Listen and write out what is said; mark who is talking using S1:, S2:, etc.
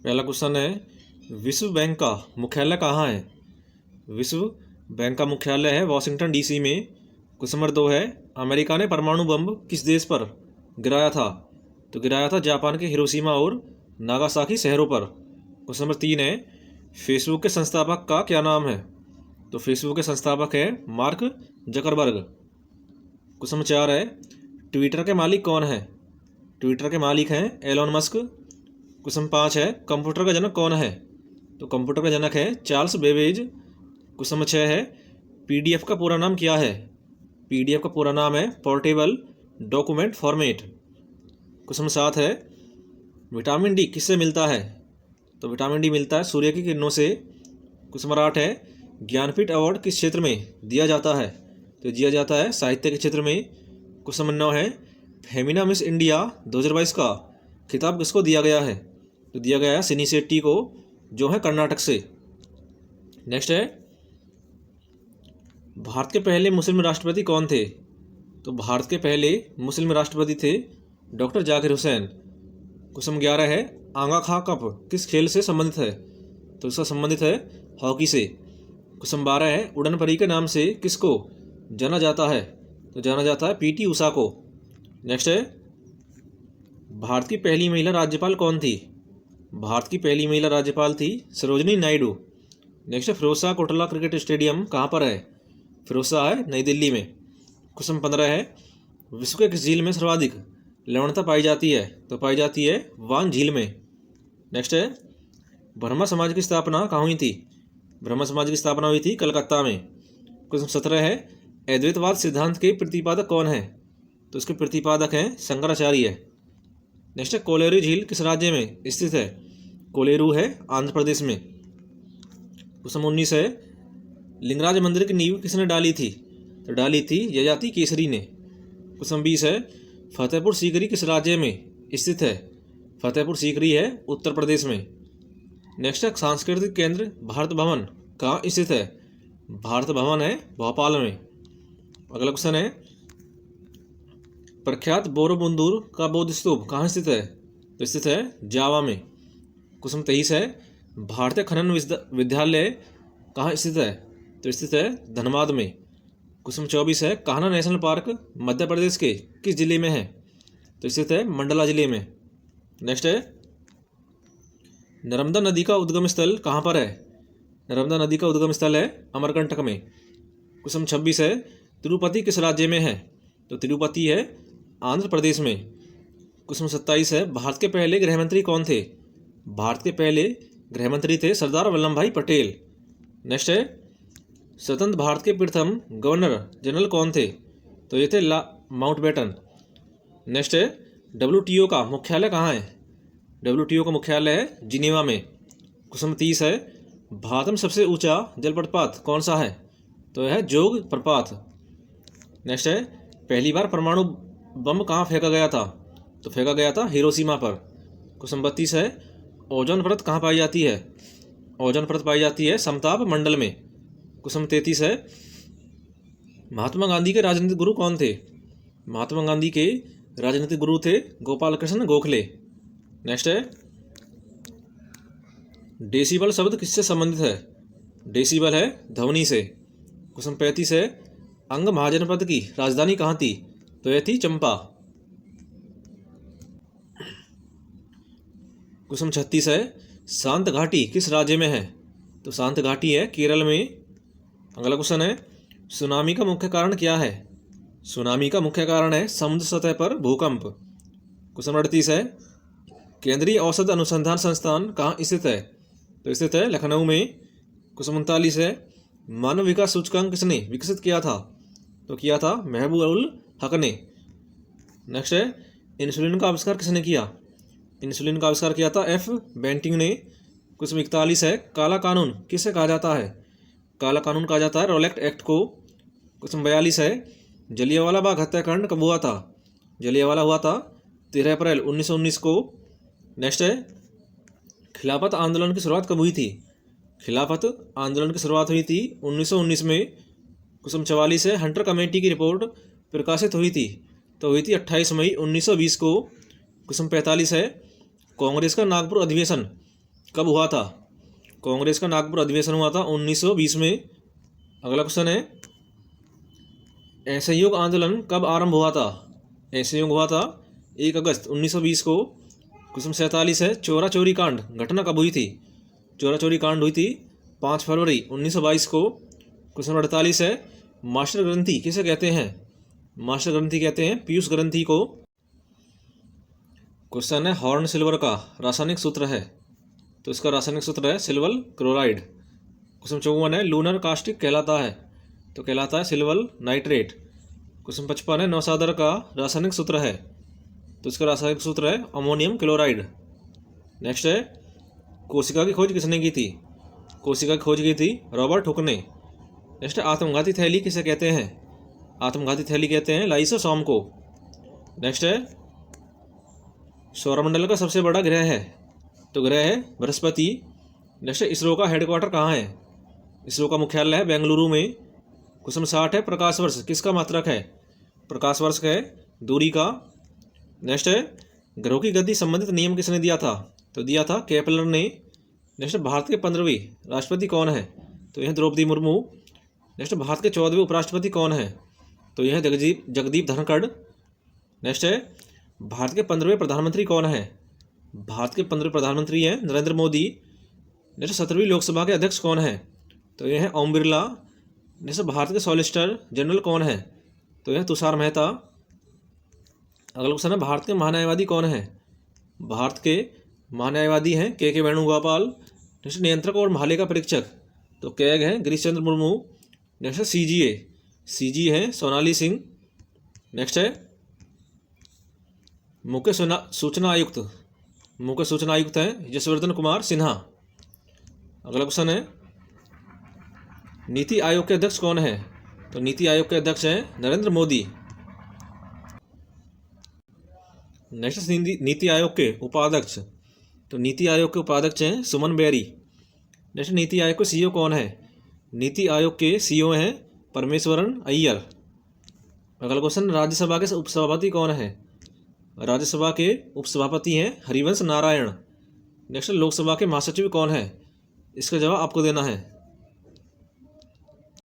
S1: पहला क्वेश्चन है, विश्व बैंक का मुख्यालय कहाँ है? विश्व बैंक का मुख्यालय है वॉशिंगटन डीसी में। क्वेश्चन नंबर 2 है, अमेरिका ने परमाणु बम किस देश पर गिराया था? तो गिराया था जापान के हिरोशिमा और नागासाकी शहरों पर। क्वेश्चन नंबर 3 है, फेसबुक के संस्थापक का क्या नाम है? तो फेसबुक के संस्थापक है मार्क जकरबर्ग। क्वेश्चन नंबर 4 है, ट्विटर के मालिक कौन है? ट्विटर के मालिक हैं एलोन मस्क। क्वेश्चन 5 है, कंप्यूटर का जनक कौन है? तो कंप्यूटर का जनक है चार्ल्स बेबेज। क्वेश्चन नंबर 6 है, पीडीएफ का पूरा नाम क्या है? पीडीएफ का पूरा नाम है portable document format. Question number 7 है, विटामिन डी किससे मिलता है? तो विटामिन डी मिलता है सूर्य की किरणों से। क्वेश्चन नंबर 8 है, ज्ञानपीठ अवार्ड किस क्षेत्र में दिया जाता है? तो दिया जाता है साहित्य के क्षेत्र में। क्वेश्चन नंबर 9 है, फेमिना मिस इंडिया 2022 का खिताब किसको दिया गया है? तो दिया गया है सिनी शेट्टी को, जो है कर्नाटक से। नेक्स्ट है, भारत के पहले मुस्लिम राष्ट्रपति कौन थे? तो भारत के पहले मुस्लिम राष्ट्रपति थे डॉक्टर जाकिर हुसैन। क्वेश्चन 11 है, आगा खां कप किस खेल से संबंधित है? तो इसका संबंधित है हॉकी से। क्वेश्चन 12 है, उड़न परी के नाम से किसको जाना जाता है? तो जाना जाता है पीटी उषा को। नेक्स्ट है, भारत की पहली महिला राज्यपाल कौन थी? भारत की पहली महिला राज्यपाल थी सरोजनी नायडू। नेक्स्ट है, फिरोज शाह कोटला क्रिकेट स्टेडियम कहाँ पर है? फिरोज शाह है नई दिल्ली में। क्वेश्चन 15 है, विश्व के किस झील में सर्वाधिक लवणता पाई जाती है? तो पाई जाती है वांग झील में। नेक्स्ट है, ब्रह्मा समाज की स्थापना कहाँ हुई थी? ब्रह्मा समाज की स्थापना हुई थी कलकत्ता में। क्वेश्चन 17 है, अद्वैतवाद सिद्धांत के प्रतिपादक कौन है? तो इसके प्रतिपादक हैं शंकराचार्य। नेक्स्ट है, कोलेरू झील किस राज्य में स्थित है? कोलेरू है आंध्र प्रदेश में। क्वेश्चन 19 है, लिंगराज मंदिर की नींव किसने डाली थी? तो डाली थी ययाति केसरी ने। क्वेश्चन 20 है, फतेहपुर सीकरी किस राज्य में स्थित है? फतेहपुर सीकरी है उत्तर प्रदेश में। नेक्स्ट है, सांस्कृतिक केंद्र भारत भवन कहाँ स्थित है? भारत भवन है भोपाल में। अगला क्वेश्चन है, प्रख्यात बोरोबुंदूर का बौद्ध स्तूप कहाँ स्थित है? तो स्थित है जावा में। क्वेश्चन 23 है, भारतीय खनन विद्यालय कहाँ स्थित है? तो स्थित है धनबाद में। क्वेश्चन 24 है, कान्हा नेशनल पार्क मध्य प्रदेश के किस जिले में है? तो स्थित है मंडला जिले में। नेक्स्ट है, नर्मदा नदी का उद्गम स्थल कहाँ पर है? नर्मदा नदी का उद्गम स्थल है अमरकंटक में। क्वेश्चन 26 है, तिरुपति किस राज्य में है? तो तिरुपति है आंध्र प्रदेश में। क्वेश्चन 27 है, भारत के पहले गृहमंत्री कौन थे? भारत के पहले गृहमंत्री थे सरदार वल्लभ भाई पटेल। नेक्स्ट है, स्वतंत्र भारत के प्रथम गवर्नर जनरल कौन थे? तो ये थे माउंटबेटन। नेक्स्ट है, WTO का मुख्यालय कहाँ है? WTO का मुख्यालय है जिनेवा में। क्वेश्चन 30 है, भारत में सबसे ऊंचा जलप्रपात कौन सा है? तो यह है जोग प्रपात। नेक्स्ट है, पहली बार परमाणु बम कहाँ फेंका गया था? तो फेंका गया था हिरोशिमा पर। क्वेश्चन 32 है, ओजोन परत कहाँ पाई जाती है? ओजोन परत पाई जाती है समताप मंडल में। क्वेश्चन 33 है, महात्मा गांधी के राजनीतिक गुरु कौन थे? महात्मा गांधी के राजनीतिक गुरु थे गोपाल कृष्ण गोखले। नेक्स्ट है, डेसिबल शब्द किससे संबंधित है? डेसिबल है ध्वनि से। क्वेश्चन 35 है, अंग महाजनपद की राजधानी कहाँ थी? तो यह थी चंपा। क्वेश्चन 36 है, शांत घाटी किस राज्य में है? तो शांत घाटी है केरल में। अगला क्वेश्चन है, सुनामी का मुख्य कारण क्या है? सुनामी का मुख्य कारण है समुद्र सतह पर भूकंप। क्वेश्चन 38 है, केंद्रीय औषध अनुसंधान संस्थान कहाँ स्थित है? तो स्थित है लखनऊ में। क्वेश्चन 39 है, मानव विकास सूचकांक किसने विकसित किया था? तो किया था महबूब उल हक ने। नेक्स्ट है, इंसुलिन का आविष्कार किसने किया? इंसुलिन का आविष्कार किया था F बेंटिंग ने। क्वेश्चन 41 है, काला कानून किसे कहा जाता है? काला कानून कहा जाता है रोलेक्ट एक्ट को। क्वेश्चन 42 है, जलियांवाला बाग हत्याकांड कब हुआ था? जलियांवाला हुआ था 13 अप्रैल 1919 को। नेक्स्ट है, खिलाफत आंदोलन की शुरुआत कब हुई थी? खिलाफत आंदोलन की शुरुआत हुई थी 1919 में। क्वेश्चन 44 है, हंटर कमेटी की रिपोर्ट प्रकाशित हुई थी? तो हुई थी 28 मई 1920 को। क्वेश्चन 45 है, कांग्रेस का नागपुर अधिवेशन कब हुआ था? कांग्रेस का नागपुर अधिवेशन हुआ था 1920 में। अगला क्वेश्चन है, असहयोग आंदोलन कब आरंभ हुआ था? असहयोग हुआ था 1 अगस्त 1920 को। क्वेश्चन 47 है, चोरा चोरी कांड घटना कब हुई थी? चोरा चोरी कांड हुई थी 5 फरवरी 1922 को। क्वेश्चन 48 है, मास्टर ग्रंथि किसे कहते हैं? मास्टर ग्रंथि कहते हैं पीयूष ग्रंथि को। क्वेश्चन है, हॉर्न सिल्वर का रासायनिक सूत्र है, तो इसका रासायनिक सूत्र है सिल्वर क्लोराइड। क्वेश्चन 54 है, लूनर कास्टिक कहलाता है, तो कहलाता है सिल्वर नाइट्रेट। क्वेश्चन 55 है, नौसादर का रासायनिक सूत्र है, तो इसका रासायनिक सूत्र है अमोनियम क्लोराइड। नेक्स्ट है, कोशिका की खोज किसने की थी? कोशिका की खोज की थी रॉबर्ट हुक ने। नेक्स्ट है, आत्मघाती थैली किसे कहते हैं? आत्मघाती थैली कहते हैं लाइसोसोम को। नेक्स्ट है, सौरमंडल का सबसे बड़ा ग्रह है, तो ग्रह है बृहस्पति। नेक्स्ट है, इसरो का हेडक्वार्टर कहाँ है? इसरो का मुख्यालय है बेंगलुरु में। क्वेश्चन 60 है, प्रकाश वर्ष किसका मात्रक है? प्रकाश वर्ष है दूरी का। नेक्स्ट है, ग्रहों की गति संबंधित नियम किसने दिया था? तो दिया था केपलर ने। नेक्स्ट, भारत के 15वें राष्ट्रपति कौन है? तो यह द्रौपदी मुर्मू। नेक्स्ट, भारत के 14वें उपराष्ट्रपति कौन है? तो यह जगदीप धनखड़। नेक्स्ट है, भारत के 15वें प्रधानमंत्री कौन है? भारत के 15वें प्रधानमंत्री हैं नरेंद्र मोदी। नेक्स्ट, 17वीं लोकसभा के अध्यक्ष कौन है? तो यह है ओम बिरला। नेक्स्ट, भारत के सॉलिसिटर जनरल कौन है? तो यह तुषार मेहता। अगला क्वेश्चन है, भारत के महान्यायवादी कौन है? भारत के महान्यायवादी हैं के वेणुगोपाल। नेक्स्ट, नियंत्रक और महालेखा परीक्षक तो कैग है गिरीश चंद्र मुर्मू। नेक्स्ट है, सीजी है सोनाली सिंह। नेक्स्ट है, मुख्य सूचना आयुक्त है यशवर्धन कुमार सिन्हा। अगला क्वेश्चन है, नीति आयोग के अध्यक्ष कौन है? तो नीति आयोग के अध्यक्ष हैं नरेंद्र मोदी। नेक्स्ट, नीति आयोग के उपाध्यक्ष तो नीति आयोग के उपाध्यक्ष हैं सुमन बेरी। नेक्स्ट, नीति आयोग के सीईओ कौन है? नीति आयोग के सीईओ हैं परमेश्वरन अय्यर। अगला क्वेश्चन, राज्यसभा के उपसभापति कौन है? राज्यसभा के उपसभापति हैं हरिवंश नारायण। नेक्स्ट, लोकसभा के महासचिव कौन है? इसका जवाब आपको देना है।